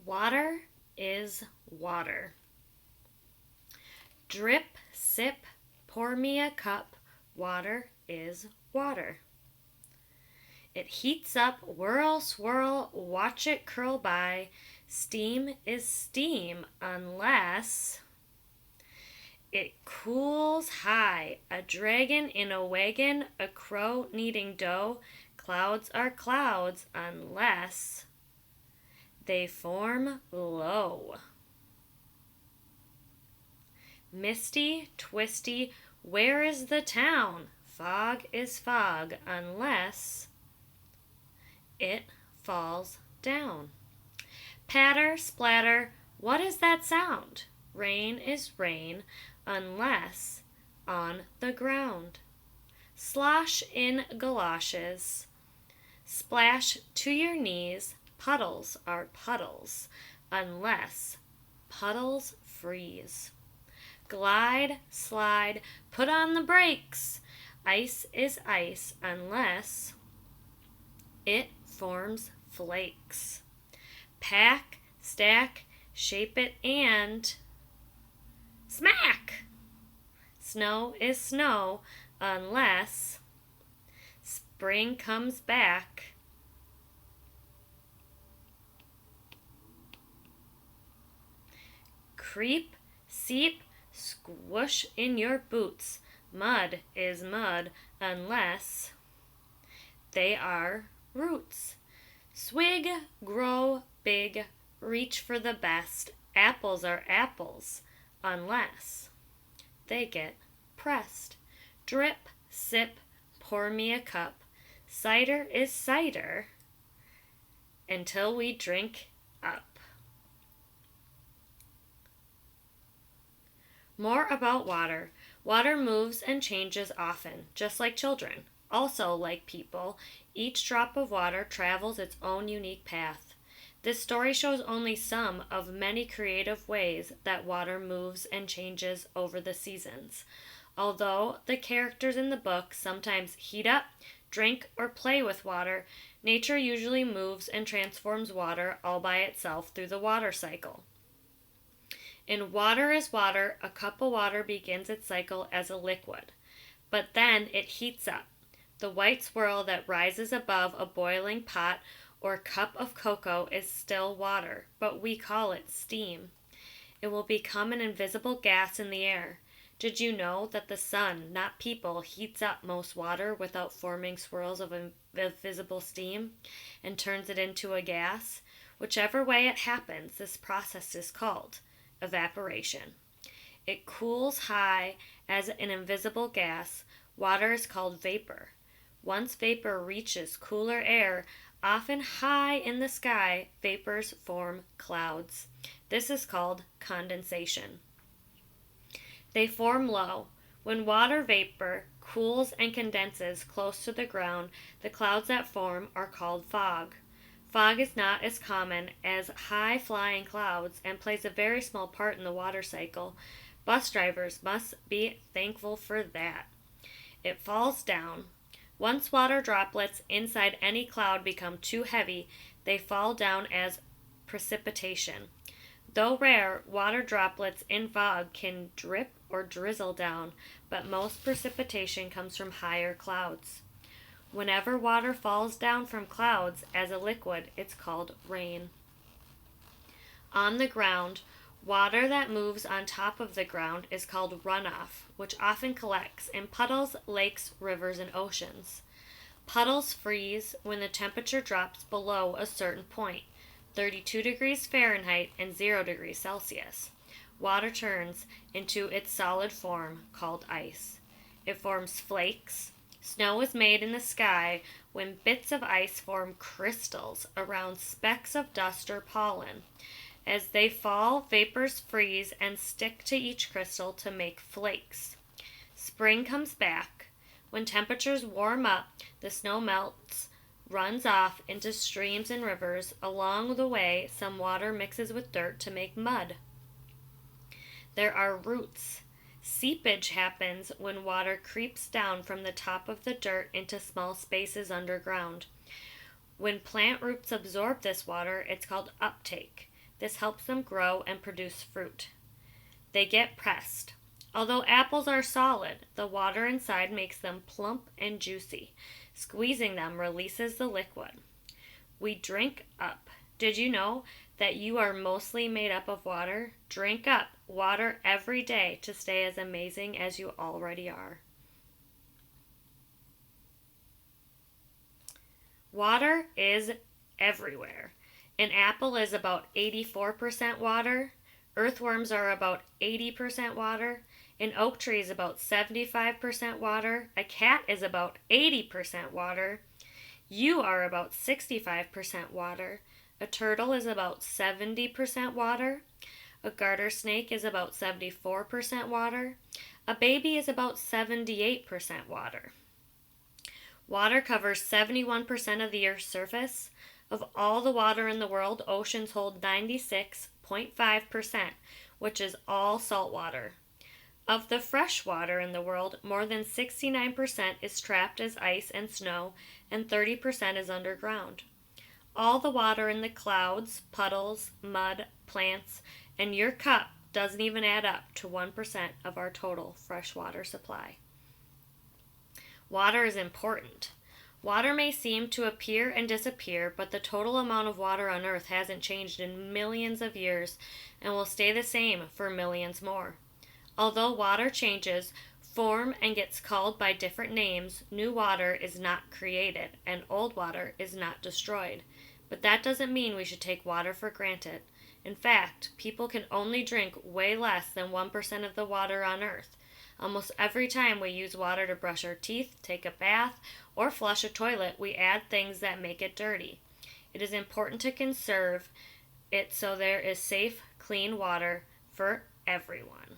Water is water. Drip, sip, pour me a cup. Water is water. It heats up, whirl, swirl, watch it curl by. Steam is steam unless it cools high. A dragon in a wagon, a crow kneading dough. Clouds are clouds unless they form low. Misty, twisty, where is the town? Fog is fog unless it falls down. Patter, splatter, what is that sound? Rain is rain unless on the ground. Slosh in galoshes, splash to your knees. Puddles are puddles unless puddles freeze. Glide, slide, put on the brakes. Ice is ice unless it forms flakes. Pack, stack, shape it and smack. Snow is snow unless spring comes back. Creep, seep, squish in your boots. Mud is mud unless they are roots. Swig, grow big, reach for the best. Apples are apples unless they get pressed. Drip, sip, pour me a cup. Cider is cider until we drink up. More about water. Water moves and changes often, just like children. Also, like people, each drop of water travels its own unique path. This story shows only some of many creative ways that water moves and changes over the seasons. Although the characters in the book sometimes heat up, drink, or play with water, nature usually moves and transforms water all by itself through the water cycle. In Water is Water, a cup of water begins its cycle as a liquid, but then it heats up. The white swirl that rises above a boiling pot or cup of cocoa is still water, but we call it steam. It will become an invisible gas in the air. Did you know that the sun, not people, heats up most water without forming swirls of invisible steam and turns it into a gas? Whichever way it happens, this process is called evaporation. It cools high as an invisible gas. Water is called vapor. Once vapor reaches cooler air, often high in the sky, vapors form clouds. This is called condensation. They form low. When water vapor cools and condenses close to the ground, the clouds that form are called fog. Fog is not as common as high-flying clouds and plays a very small part in the water cycle. Bus drivers must be thankful for that. It falls down. Once water droplets inside any cloud become too heavy, they fall down as precipitation. Though rare, water droplets in fog can drip or drizzle down, but most precipitation comes from higher clouds. Whenever water falls down from clouds as a liquid, it's called rain. On the ground, water that moves on top of the ground is called runoff, which often collects in puddles, lakes, rivers, and oceans. Puddles freeze when the temperature drops below a certain point, 32 degrees Fahrenheit and 0 degrees Celsius. Water turns into its solid form called ice. It forms flakes. Snow is made in the sky when bits of ice form crystals around specks of dust or pollen. As they fall, vapors freeze and stick to each crystal to make flakes. Spring comes back. When temperatures warm up, the snow melts, runs off into streams and rivers. Along the way, some water mixes with dirt to make mud. There are roots. Seepage happens when water creeps down from the top of the dirt into small spaces underground. When plant roots absorb this water, it's called uptake. This helps them grow and produce fruit. They get pressed. Although apples are solid, the water inside makes them plump and juicy. Squeezing them releases the liquid. We drink up. Did you know that you are mostly made up of water? Drink up water every day to stay as amazing as you already are. Water is everywhere. An apple is about 84% water. Earthworms are about 80% water. An oak tree is about 75% water. A cat is about 80% water. You are about 65% water. A turtle is about 70% water. A garter snake is about 74% water. A baby is about 78% water. Water covers 71% of the Earth's surface. Of all the water in the world, oceans hold 96.5%, which is all salt water. Of the fresh water in the world, more than 69% is trapped as ice and snow, and 30% is underground. All the water in the clouds, puddles, mud, plants, and your cup doesn't even add up to 1% of our total freshwater supply. Water is important. Water may seem to appear and disappear, but the total amount of water on Earth hasn't changed in millions of years and will stay the same for millions more. Although water changes, form, and gets called by different names, new water is not created and old water is not destroyed. But that doesn't mean we should take water for granted. In fact, people can only drink way less than 1% of the water on Earth. Almost every time we use water to brush our teeth, take a bath, or flush a toilet, we add things that make it dirty. It is important to conserve it so there is safe, clean water for everyone.